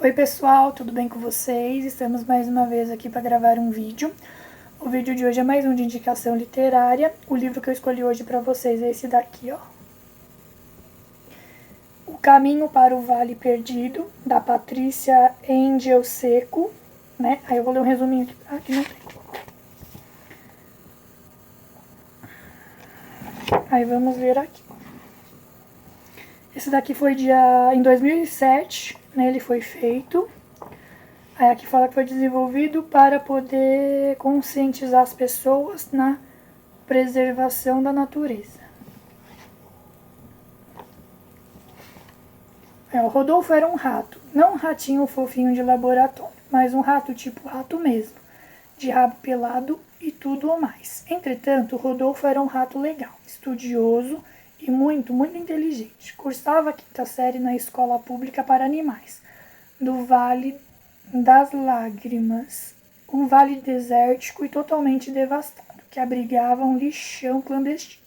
Oi pessoal, tudo bem com vocês? Estamos mais uma vez aqui para gravar um vídeo. O vídeo de hoje é mais um de indicação literária. O livro que eu escolhi hoje para vocês é esse daqui, ó. O Caminho para o Vale Perdido, da Patrícia Engel Seco, né? Aí eu vou ler um resuminho aqui. Aqui não tem. Aí vamos ver aqui. Esse daqui foi em 2007, né? Ele foi feito. Aí aqui fala que foi desenvolvido para poder conscientizar as pessoas na preservação da natureza. O Rodolfo era um rato, não um ratinho fofinho de laboratório, mas um rato tipo rato mesmo, de rabo pelado e tudo o mais. Entretanto, Rodolfo era um rato legal, estudioso e muito inteligente. Cursava a 5ª série na escola pública para animais, do Vale das Lágrimas, um vale desértico e totalmente devastado, que abrigava um lixão clandestino.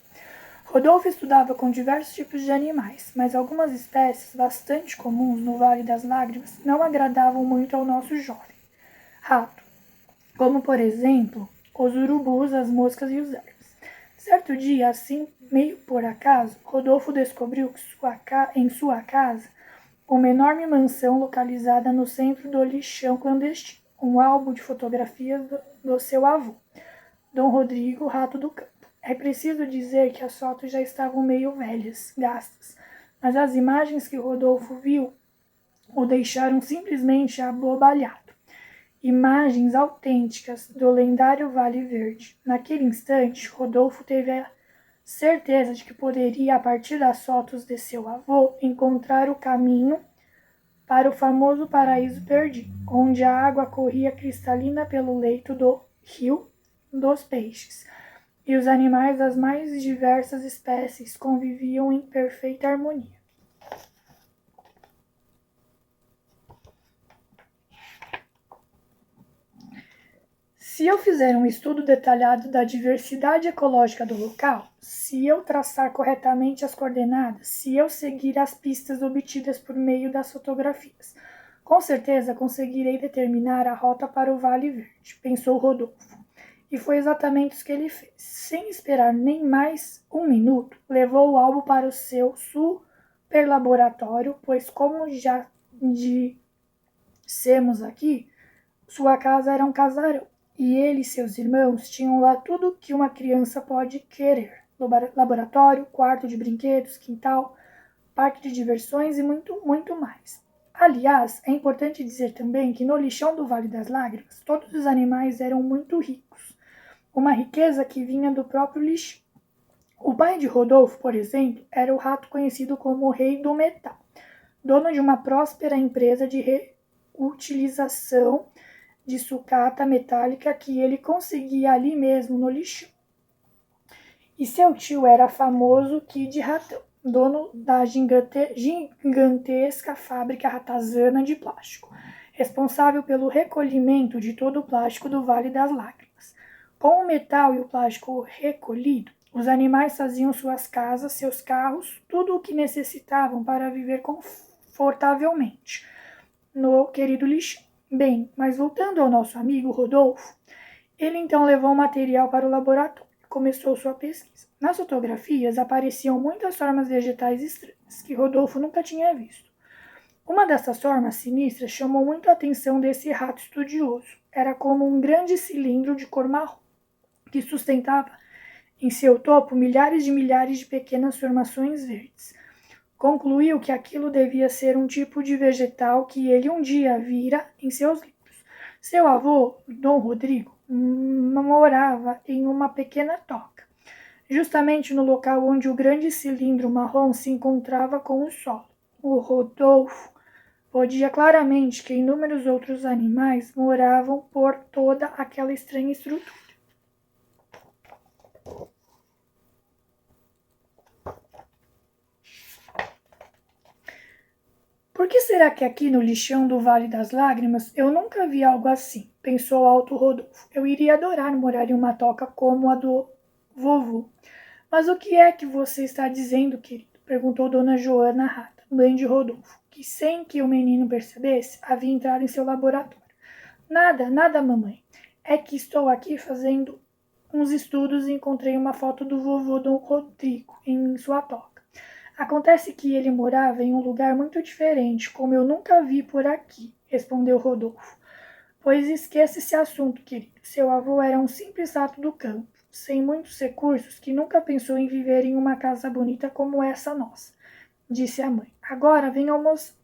Rodolfo estudava com diversos tipos de animais, mas algumas espécies bastante comuns no Vale das Lágrimas não agradavam muito ao nosso jovem rato, como, por exemplo, os urubus, as moscas e os vermes. Certo dia, assim, meio por acaso, Rodolfo descobriu que em sua casa uma enorme mansão localizada no centro do lixão clandestino, um álbum de fotografias do seu avô, Dom Rodrigo, rato do campo. É preciso dizer que as fotos já estavam meio velhas, gastas, mas as imagens que Rodolfo viu o deixaram simplesmente abobalhado. Imagens autênticas do lendário Vale Verde. Naquele instante, Rodolfo teve a certeza de que poderia, a partir das fotos de seu avô, encontrar o caminho para o famoso paraíso perdido, onde a água corria cristalina pelo leito do rio dos peixes, e os animais das mais diversas espécies conviviam em perfeita harmonia. Se eu fizer um estudo detalhado da diversidade ecológica do local, se eu traçar corretamente as coordenadas, se eu seguir as pistas obtidas por meio das fotografias, com certeza conseguirei determinar a rota para o Vale Verde, pensou Rodolfo. E foi exatamente o que ele fez. Sem esperar nem mais um minuto, levou o álbum para o seu superlaboratório, pois, como já dissemos aqui, sua casa era um casarão. E ele e seus irmãos tinham lá tudo o que uma criança pode querer. Laboratório, quarto de brinquedos, quintal, parque de diversões e muito mais. Aliás, é importante dizer também que no lixão do Vale das Lágrimas, todos os animais eram muito ricos. Uma riqueza que vinha do próprio lixão. O pai de Rodolfo, por exemplo, era o rato conhecido como o Rei do Metal, dono de uma próspera empresa de reutilização de sucata metálica que ele conseguia ali mesmo no lixão. E seu tio era famoso Kid Ratão, dono da gigantesca fábrica ratazana de plástico, responsável pelo recolhimento de todo o plástico do Vale das Lágrimas. Com o metal e o plástico recolhido, os animais faziam suas casas, seus carros, tudo o que necessitavam para viver confortavelmente no querido lixão. Bem, mas voltando ao nosso amigo Rodolfo, ele então levou o material para o laboratório e começou sua pesquisa. Nas fotografias apareciam muitas formas vegetais estranhas que Rodolfo nunca tinha visto. Uma dessas formas sinistras chamou muito a atenção desse rato estudioso. Era como um grande cilindro de cor marrom, que sustentava em seu topo milhares de pequenas formações verdes. Concluiu que aquilo devia ser um tipo de vegetal que ele um dia vira em seus livros. Seu avô, Dom Rodrigo, morava em uma pequena toca, justamente no local onde o grande cilindro marrom se encontrava com o solo. O Rodolfo podia claramente que inúmeros outros animais moravam por toda aquela estranha estrutura. Por que será que aqui no lixão do Vale das Lágrimas eu nunca vi algo assim? Pensou alto Rodolfo. Eu iria adorar morar em uma toca como a do vovô. Mas o que é que você está dizendo, querido? Perguntou Dona Joana Rata. mãe de Rodolfo, que sem que o menino percebesse, havia entrado em seu laboratório. Nada, nada, mamãe. É que estou aqui fazendo uns estudos e encontrei uma foto do vovô Dom Rodrigo em sua toca. Acontece que ele morava em um lugar muito diferente, como eu nunca vi por aqui, respondeu Rodolfo. Pois esqueça esse assunto, querido. Seu avô era um simples rato do campo, sem muitos recursos, que nunca pensou em viver em uma casa bonita como essa nossa, disse a mãe. Agora vem almoçar.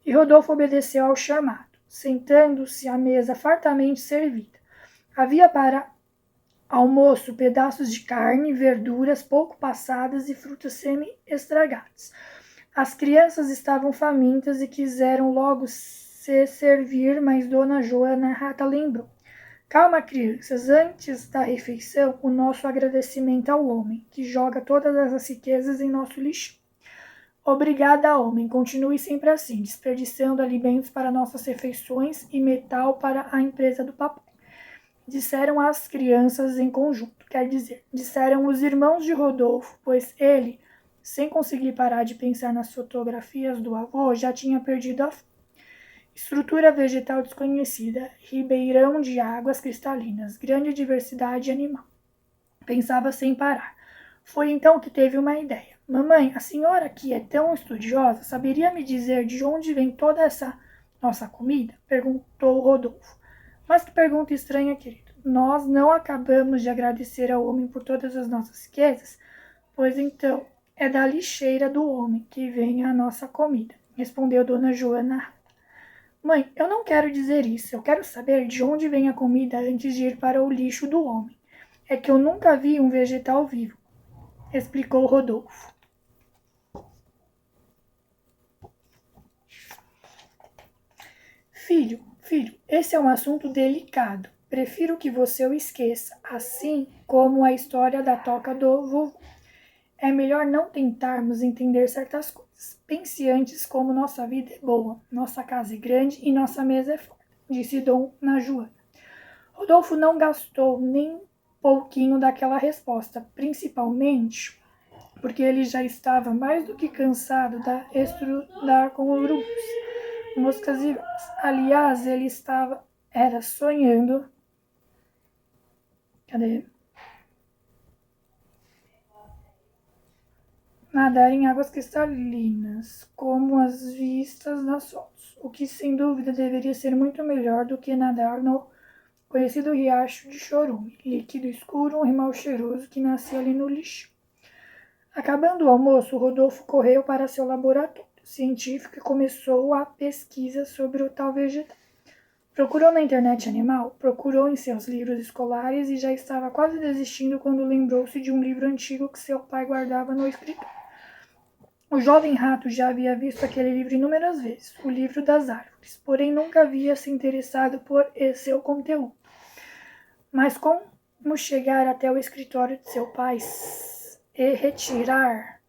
E Rodolfo obedeceu ao chamado, sentando-se à mesa fartamente servida. Havia para almoço pedaços de carne, verduras pouco passadas e frutas semi-estragadas. As crianças estavam famintas e quiseram logo se servir, mas Dona Joana Rata lembrou. Calma, crianças, antes da refeição, o nosso agradecimento ao homem, que joga todas as riquezas em nosso lixo. Obrigada, homem, continue sempre assim, desperdiçando alimentos para nossas refeições e metal para a empresa do papai. Disseram as crianças em conjunto, quer dizer, disseram os irmãos de Rodolfo, pois ele, sem conseguir parar de pensar nas fotografias do avô, já tinha perdido a estrutura vegetal desconhecida, ribeirão de águas cristalinas, grande diversidade animal. Pensava sem parar. Foi então que teve uma ideia. Mamãe, a senhora que é tão estudiosa, saberia me dizer de onde vem toda essa nossa comida? Perguntou Rodolfo. Mas que pergunta estranha, querido. Nós não acabamos de agradecer ao homem por todas as nossas riquezas? Pois então, é da lixeira do homem que vem a nossa comida, respondeu Dona Joana. Mãe, eu não quero dizer isso. Eu quero saber de onde vem a comida antes de ir para o lixo do homem. É que eu nunca vi um vegetal vivo, explicou Rodolfo. Filho, esse é um assunto delicado. Prefiro que você o esqueça, assim como a história da toca do vovô. É melhor não tentarmos entender certas coisas. Pense antes como nossa vida é boa, nossa casa é grande e nossa mesa é forte, disse Dona Joana. Rodolfo não gastou nem pouquinho daquela resposta, principalmente porque ele já estava mais do que cansado de estudar com urubus, moscas e vermes. Aliás, ele era sonhando. Nadar em águas cristalinas, como as vistas nas fotos, o que sem dúvida deveria ser muito melhor do que nadar no conhecido riacho de chorume, líquido escuro, um mal cheiroso que nascia ali no lixo. Acabando o almoço, Rodolfo correu para seu laboratório científico e começou a pesquisa sobre o tal vegetal. Procurou na internet animal, procurou em seus livros escolares e já estava quase desistindo quando lembrou-se de um livro antigo que seu pai guardava no escritório. O jovem rato já havia visto aquele livro inúmeras vezes, o livro das árvores, porém nunca havia se interessado por seu conteúdo. Mas como chegar até o escritório de seu pai e retirar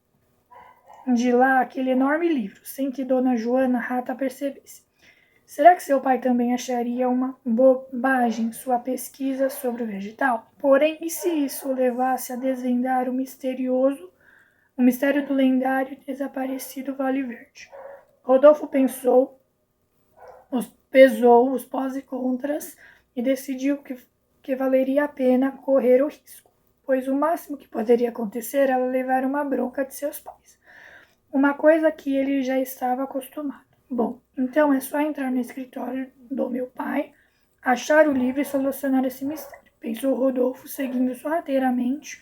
de lá aquele enorme livro, sem que Dona Joana Rata percebesse? Será que seu pai também acharia uma bobagem sua pesquisa sobre o vegetal? Porém, e se isso o levasse a desvendar o mistério do lendário e desaparecido Vale Verde? Rodolfo pesou os pós e contras e decidiu que valeria a pena correr o risco, pois o máximo que poderia acontecer era levar uma bronca de seus pais. Uma coisa que ele já estava acostumado. Bom, então é só entrar no escritório do meu pai, achar o livro e solucionar esse mistério, pensou Rodolfo, seguindo sorrateiramente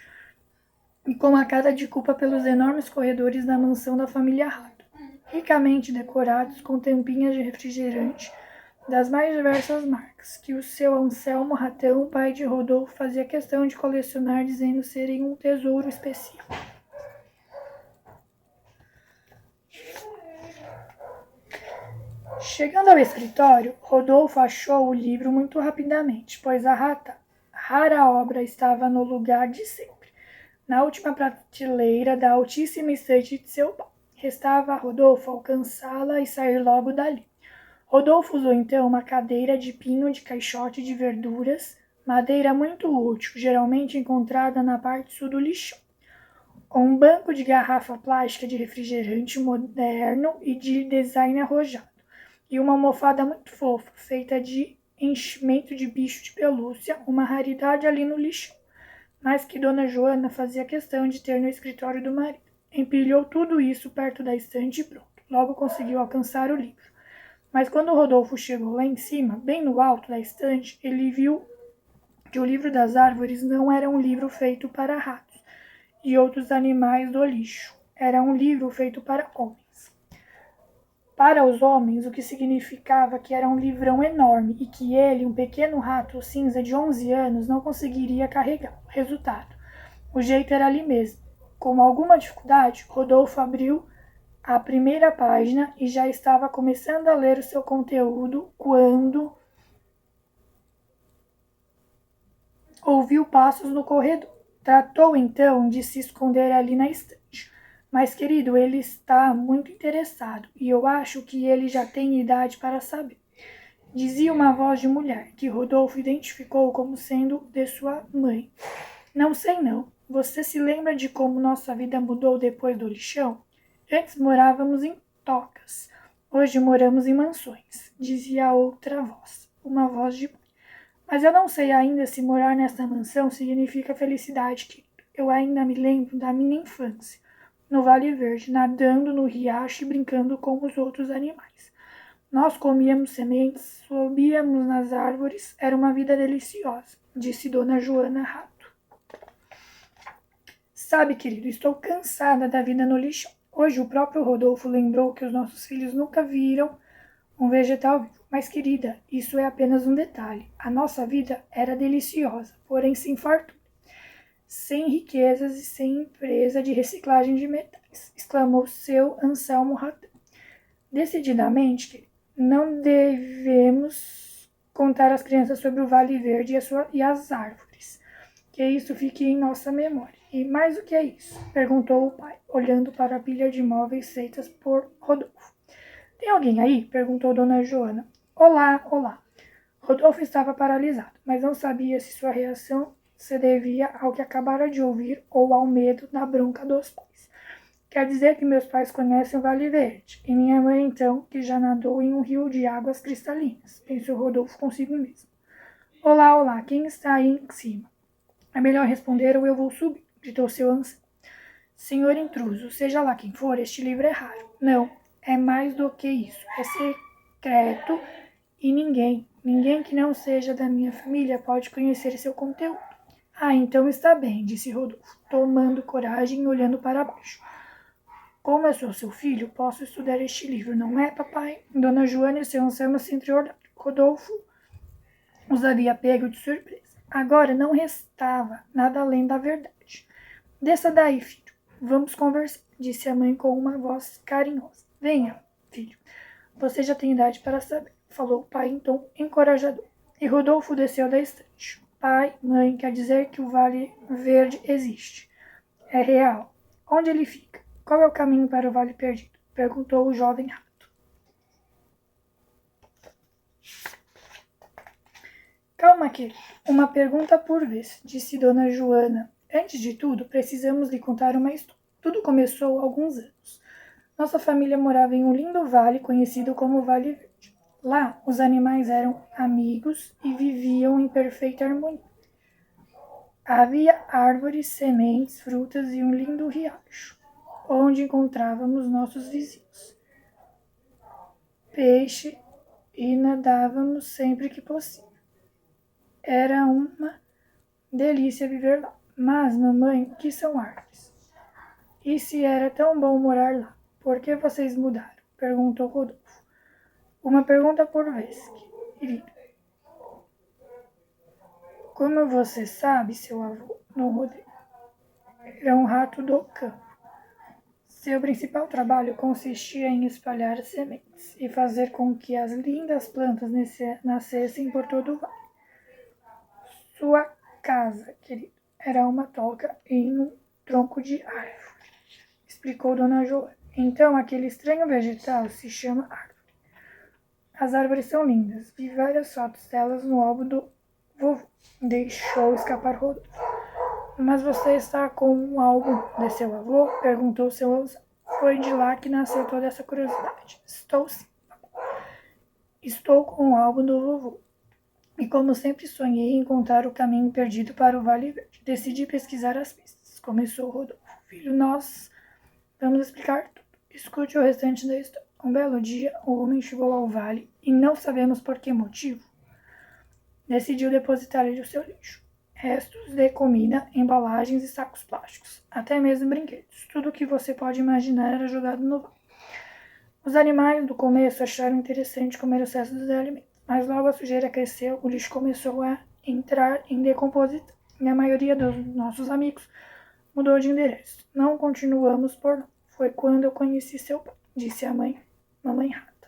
e com a cara de culpa pelos enormes corredores da mansão da família Rato, ricamente decorados com tampinhas de refrigerante das mais diversas marcas, que o seu Anselmo Ratão, pai de Rodolfo, fazia questão de colecionar, dizendo serem um tesouro especial. Chegando ao escritório, Rodolfo achou o livro muito rapidamente, pois a rara obra estava no lugar de sempre, na última prateleira da altíssima estante de seu pai. Restava a Rodolfo alcançá-la e sair logo dali. Rodolfo usou então uma cadeira de pinho de caixote de verduras, madeira muito útil, geralmente encontrada na parte sul do lixão. com um banco de garrafa plástica de refrigerante moderno e de design arrojado, e uma almofada muito fofa, feita de enchimento de bicho de pelúcia, uma raridade ali no lixão, mas que Dona Joana fazia questão de ter no escritório do marido. Empilhou tudo isso perto da estante e pronto. Logo conseguiu alcançar o livro. Mas quando Rodolfo chegou lá em cima, bem no alto da estante, ele viu que o livro das árvores não era um livro feito para ratos e outros animais do lixo. Era um livro feito para homens. Para os homens, o que significava que era um livrão enorme e que ele, um pequeno rato cinza de 11 anos, não conseguiria carregar. Resultado, o jeito era ali mesmo. Com alguma dificuldade, Rodolfo abriu a primeira página e já estava começando a ler o seu conteúdo quando ouviu passos no corredor. Tratou então de se esconder ali na estante. Mas, querido, ele está muito interessado e eu acho que ele já tem idade para saber. Dizia uma voz de mulher, que Rodolfo identificou como sendo de sua mãe. Não sei não. Você se lembra de como nossa vida mudou depois do lixão? Antes morávamos em tocas. Hoje moramos em mansões, dizia a outra voz, uma voz de mãe. Mas eu não sei ainda se morar nessa mansão significa felicidade, querido. Eu ainda me lembro da minha infância, no Vale Verde, nadando no riacho e brincando com os outros animais. Nós comíamos sementes, subíamos nas árvores, era uma vida deliciosa, disse Dona Joana Rato. Sabe, querido, estou cansada da vida no lixão. Hoje o próprio Rodolfo lembrou que os nossos filhos nunca viram um vegetal vivo. Mas, querida, isso é apenas um detalhe. A nossa vida era deliciosa, porém sem fartura, sem riquezas e sem empresa de reciclagem de metais, exclamou seu Anselmo Ratão. Decididamente, querido, não devemos contar às crianças sobre o Vale Verde e as árvores. Que isso fique em nossa memória. E mais do que é isso? Perguntou o pai, olhando para a pilha de móveis feitas por Rodolfo. Tem alguém aí? Perguntou Dona Joana. Olá, olá. Rodolfo estava paralisado, mas não sabia se sua reação se devia ao que acabara de ouvir ou ao medo da bronca dos pais. Quer dizer que meus pais conhecem o Vale Verde, e minha mãe, então, que já nadou em um rio de águas cristalinas, pensou Rodolfo consigo mesmo. Olá, olá, quem está aí em cima? É melhor responder ou eu vou subir, gritou seu ancião. Senhor intruso, seja lá quem for, este livro é raro. Não, é mais do que isso, é secreto e ninguém que não seja da minha família pode conhecer seu conteúdo. Ah, então está bem, disse Rodolfo, tomando coragem e olhando para baixo. Como eu sou seu filho, posso estudar este livro, não é, papai? Dona Joana e seu Anselmo se entreolharam. Rodolfo os havia pego de surpresa. Agora não restava nada além da verdade. Desça daí, filho. Vamos conversar, disse a mãe com uma voz carinhosa. Venha, filho. Você já tem idade para saber, falou o pai em tom encorajador. E Rodolfo desceu da estante. Pai, mãe, quer dizer que o Vale Verde existe. É real. Onde ele fica? Qual é o caminho para o Vale Perdido? Perguntou o jovem rato. Calma, querido. Uma pergunta por vez, disse Dona Joana. Antes de tudo, precisamos lhe contar uma história. Tudo começou há alguns anos. Nossa família morava em um lindo vale conhecido como Vale Verde. Lá, os animais eram amigos e viviam em perfeita harmonia. Havia árvores, sementes, frutas e um lindo riacho, onde encontrávamos nossos vizinhos. Peixe e nadávamos sempre que possível. Era uma delícia viver lá. Mas, mamãe, o que são árvores? E se era tão bom morar lá, por que vocês mudaram? Perguntou Rodolfo. Uma pergunta por vez, querido. Como você sabe, seu avô, não Rodrigo, era um rato do campo. Seu principal trabalho consistia em espalhar sementes e fazer com que as lindas plantas nascessem por todo o vale. Sua casa, querido, era uma toca em um tronco de árvore, explicou Dona Joana. Então, aquele estranho vegetal se chama árvore. As árvores são lindas. Vi várias fotos delas no álbum do vovô. Deixou escapar Rodolfo. Mas você está com um álbum de seu avô? Perguntou seu avô. Foi de lá que nasceu toda essa curiosidade. Estou sim. Estou com o álbum do vovô. E como sempre sonhei em encontrar o caminho perdido para o Vale Verde, decidi pesquisar as pistas. Começou Rodolfo. Filho, nós vamos explicar tudo. Escute o restante da história. Um belo dia, o homem chegou ao vale e não sabemos por que motivo, decidiu depositar ali o seu lixo. Restos de comida, embalagens e sacos plásticos, até mesmo brinquedos. Tudo o que você pode imaginar era jogado no vale. Os animais do começo acharam interessante comer os restos dos alimentos, mas logo a sujeira cresceu, o lixo começou a entrar em decomposição e a maioria dos nossos amigos mudou de endereço. Não continuamos por lá. Foi quando eu conheci seu pai, disse a mamãe rata.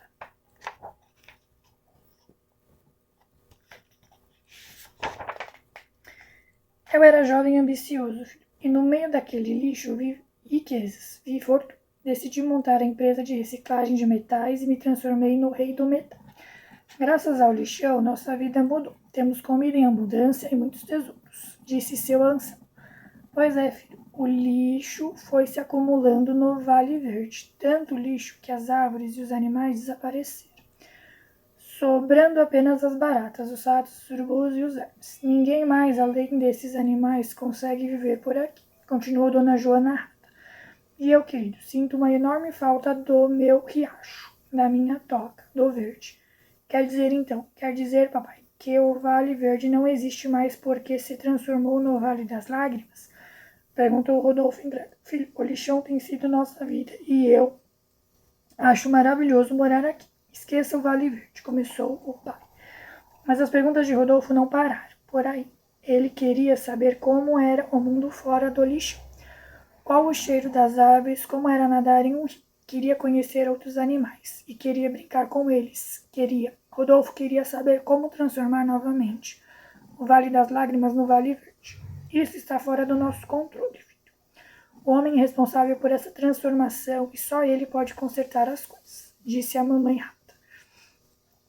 Eu era jovem e ambicioso, filho, e no meio daquele lixo vi riquezas, vi fortuna. Decidi montar a empresa de reciclagem de metais e me transformei no rei do metal. Graças ao lixão, nossa vida mudou. Temos comida em abundância e muitos tesouros, disse seu ancião. Pois é, filho, o lixo foi se acumulando no Vale Verde. Tanto lixo que as árvores e os animais desapareceram, sobrando apenas as baratas, os ratos, os urubus e os vermes. Ninguém mais, além desses animais, consegue viver por aqui, continuou Dona Joana Rata. E eu, querido, sinto uma enorme falta do meu riacho, da minha toca, do verde. Quer dizer, papai, que o Vale Verde não existe mais porque se transformou no Vale das Lágrimas? Perguntou Rodolfo incrédulo. Filho, o lixão tem sido nossa vida e eu acho maravilhoso morar aqui. Esqueça o Vale Verde, começou o pai. Mas as perguntas de Rodolfo não pararam por aí. Ele queria saber como era o mundo fora do lixão. Qual o cheiro das árvores, como era nadar em um rio. Queria conhecer outros animais e queria brincar com eles. Rodolfo queria saber como transformar novamente o Vale das Lágrimas no Vale Verde. Isso está fora do nosso controle, filho. O homem é responsável por essa transformação e só ele pode consertar as coisas, disse a mamãe rata.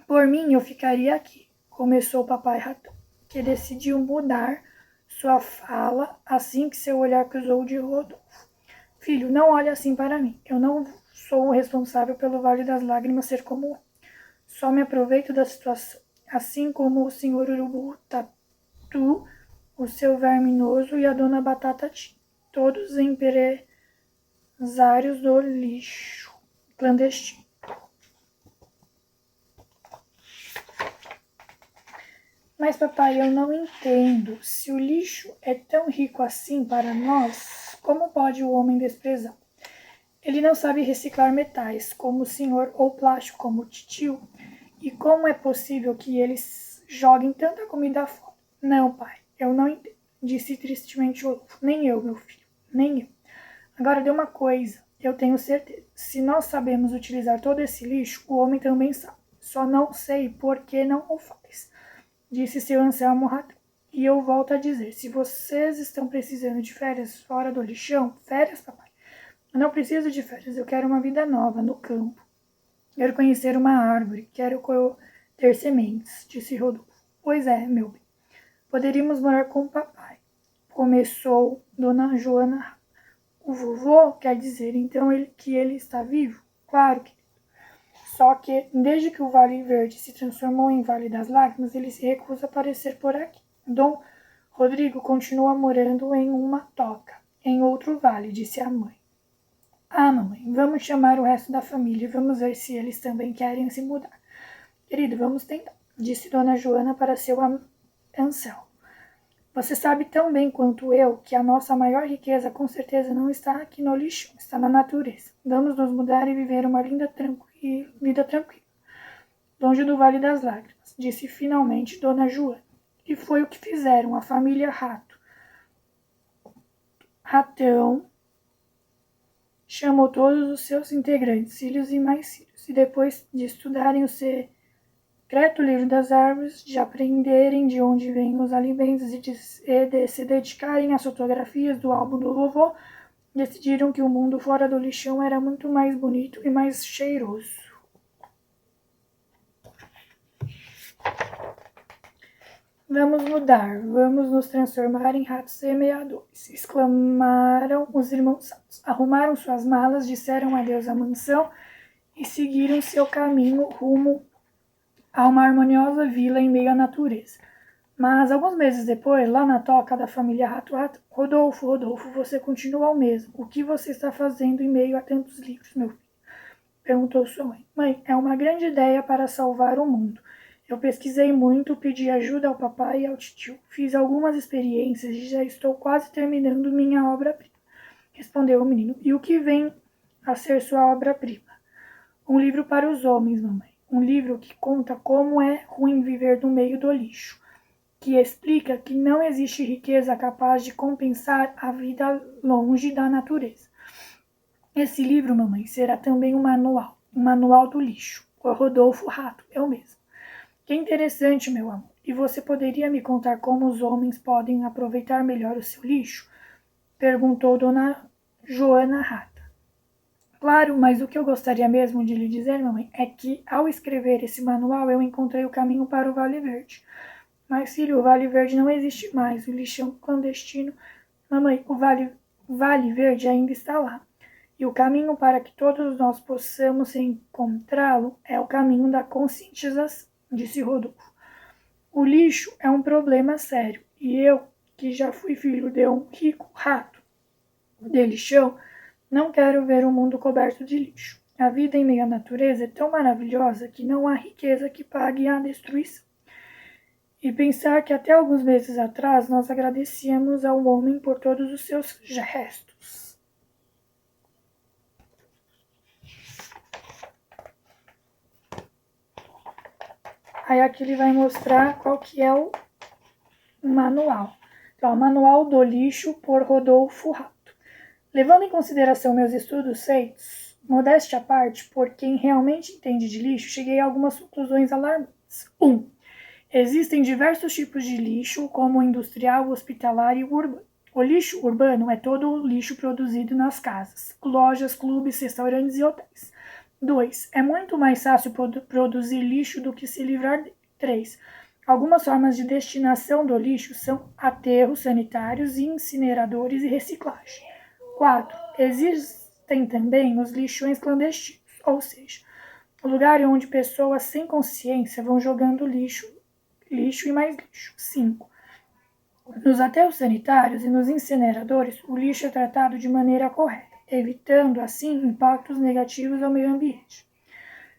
Por mim, eu ficaria aqui, começou o papai ratão, que decidiu mudar sua fala assim que seu olhar cruzou de Rodolfo. Filho, não olhe assim para mim. Eu não sou o responsável pelo Vale das Lágrimas ser como é. Só me aproveito da situação. Assim como o senhor Urubu Tatu, o seu verminoso e a dona Batata Tea, todos empresários do lixo clandestino. Mas, papai, eu não entendo. Se o lixo é tão rico assim para nós, como pode o homem desprezar? Ele não sabe reciclar metais, como o senhor, ou plástico, como o titio. E como é possível que eles joguem tanta comida fora? Não, pai, eu não entendo, disse tristemente Rodolfo. Nem eu, meu filho, nem eu. Agora, de uma coisa, eu tenho certeza. Se nós sabemos utilizar todo esse lixo, o homem também sabe. Só não sei por que não o faz, disse seu Anselmo Ratão. E eu volto a dizer, se vocês estão precisando de férias fora do lixão, férias, papai? Eu não preciso de férias, eu quero uma vida nova, no campo. Quero conhecer uma árvore, quero ter sementes, disse Rodolfo. Pois é, meu bem. Poderíamos morar com o papai, começou Dona Joana. O vovô quer dizer, então, que ele está vivo? Claro que. Só que, desde que o Vale Verde se transformou em Vale das Lágrimas, ele se recusa a aparecer por aqui. Dom Rodrigo continua morando em uma toca, em outro vale, disse a mãe. Ah, mamãe, vamos chamar o resto da família e vamos ver se eles também querem se mudar. Querido, vamos tentar, disse Dona Joana para seu Anselmo. Você sabe tão bem quanto eu que a nossa maior riqueza com certeza não está aqui no lixo, está na natureza. Vamos nos mudar e viver uma vida tranquila, longe do Vale das Lágrimas, disse finalmente Dona Joana. E foi o que fizeram a família Ratão chamou todos os seus integrantes, filhos e mais filhos, e depois de estudarem o secreto livro das árvores, de aprenderem de onde vêm os alimentos e de se dedicarem às fotografias do álbum do vovô, decidiram que o mundo fora do lixão era muito mais bonito e mais cheiroso. Vamos mudar, vamos nos transformar em ratos semeadores, exclamaram os irmãos Santos. Arrumaram suas malas, disseram adeus à mansão e seguiram seu caminho rumo a uma harmoniosa vila em meio à natureza. Mas alguns meses depois, lá na toca da família Rato, Rodolfo, você continua o mesmo. O que você está fazendo em meio a tantos livros, meu filho? Perguntou sua mãe. Mãe, é uma grande ideia para salvar o mundo. Eu pesquisei muito, pedi ajuda ao papai e ao tio. Fiz algumas experiências e já estou quase terminando minha obra-prima. Respondeu o menino. E o que vem a ser sua obra-prima? Um livro para os homens, mamãe. Um livro que conta como é ruim viver no meio do lixo. Que explica que não existe riqueza capaz de compensar a vida longe da natureza. Esse livro, mamãe, será também um manual do lixo. O Rodolfo Rato, eu mesmo. Que interessante, meu amor. E você poderia me contar como os homens podem aproveitar melhor o seu lixo? Perguntou Dona Joana Rata. Claro, mas o que eu gostaria mesmo de lhe dizer, mamãe, é que ao escrever esse manual eu encontrei o caminho para o Vale Verde. Mas, filho, o Vale Verde não existe mais. O lixão clandestino. Mamãe, o Vale Verde ainda está lá. E o caminho para que todos nós possamos encontrá-lo é o caminho da conscientização, disse Rodolfo. O lixo é um problema sério. E eu, que já fui filho de um rico rato de lixão, não quero ver o mundo coberto de lixo. A vida em meio à natureza é tão maravilhosa que não há riqueza que pague a destruição. E pensar que até alguns meses atrás nós agradecíamos ao homem por todos os seus gestos. Aí aqui ele vai mostrar qual que é o manual. Então, o Manual do Lixo por Rodolfo Rato. Levando em consideração meus estudos feitos, modéstia à parte, por quem realmente entende de lixo, cheguei a algumas conclusões alarmantes. 1. Existem diversos tipos de lixo, como o industrial, o hospitalar e o urbano. O lixo urbano é todo o lixo produzido nas casas, lojas, clubes, restaurantes e hotéis. 2. É muito mais fácil produzir lixo do que se livrar dele. 3. Algumas formas de destinação do lixo são aterros sanitários, incineradores e reciclagem. 4. Existem também os lixões clandestinos, ou seja, o lugar onde pessoas sem consciência vão jogando lixo e mais lixo. 5. Nos aterros sanitários e nos incineradores, o lixo é tratado de maneira correta, evitando, assim, impactos negativos ao meio ambiente.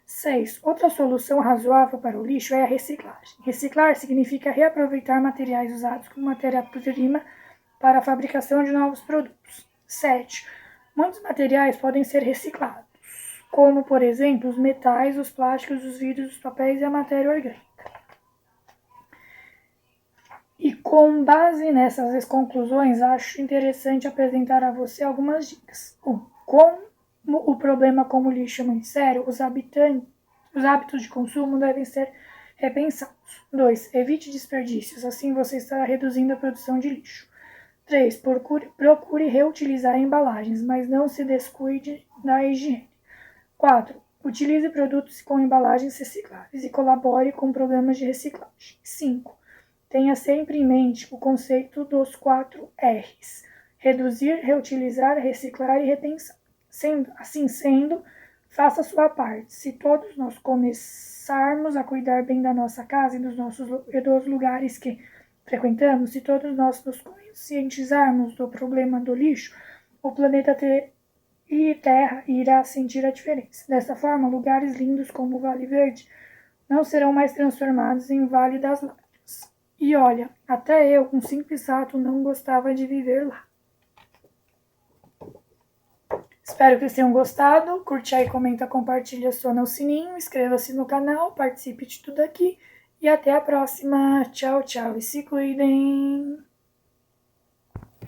6. Outra solução razoável para o lixo é a reciclagem. Reciclar significa reaproveitar materiais usados como matéria-prima para a fabricação de novos produtos. 7. Muitos materiais podem ser reciclados, como, por exemplo, os metais, os plásticos, os vidros, os papéis e a matéria orgânica. E com base nessas conclusões, acho interessante apresentar a você algumas dicas. 1. Como o problema com o lixo é muito sério, os hábitos de consumo devem ser repensados. 2. Evite desperdícios, assim você estará reduzindo a produção de lixo. 3. Procure reutilizar embalagens, mas não se descuide da higiene. 4. Utilize produtos com embalagens recicláveis e colabore com programas de reciclagem. 5. Tenha sempre em mente o conceito dos 4 R's: reduzir, reutilizar, reciclar e repensar. Assim sendo, faça a sua parte. Se todos nós começarmos a cuidar bem da nossa casa e dos lugares que frequentamos, se todos nós nos conscientizarmos do problema do lixo, o planeta e Terra irá sentir a diferença. Dessa forma, lugares lindos como o Vale Verde não serão mais transformados em Vale das Lágrimas. E olha, até eu, um simples rato, não gostava de viver lá. Espero que vocês tenham gostado. Curte aí, comenta, compartilha, aciona o sininho, inscreva-se no canal, participe de tudo aqui. E até a próxima. Tchau, tchau e se cuidem!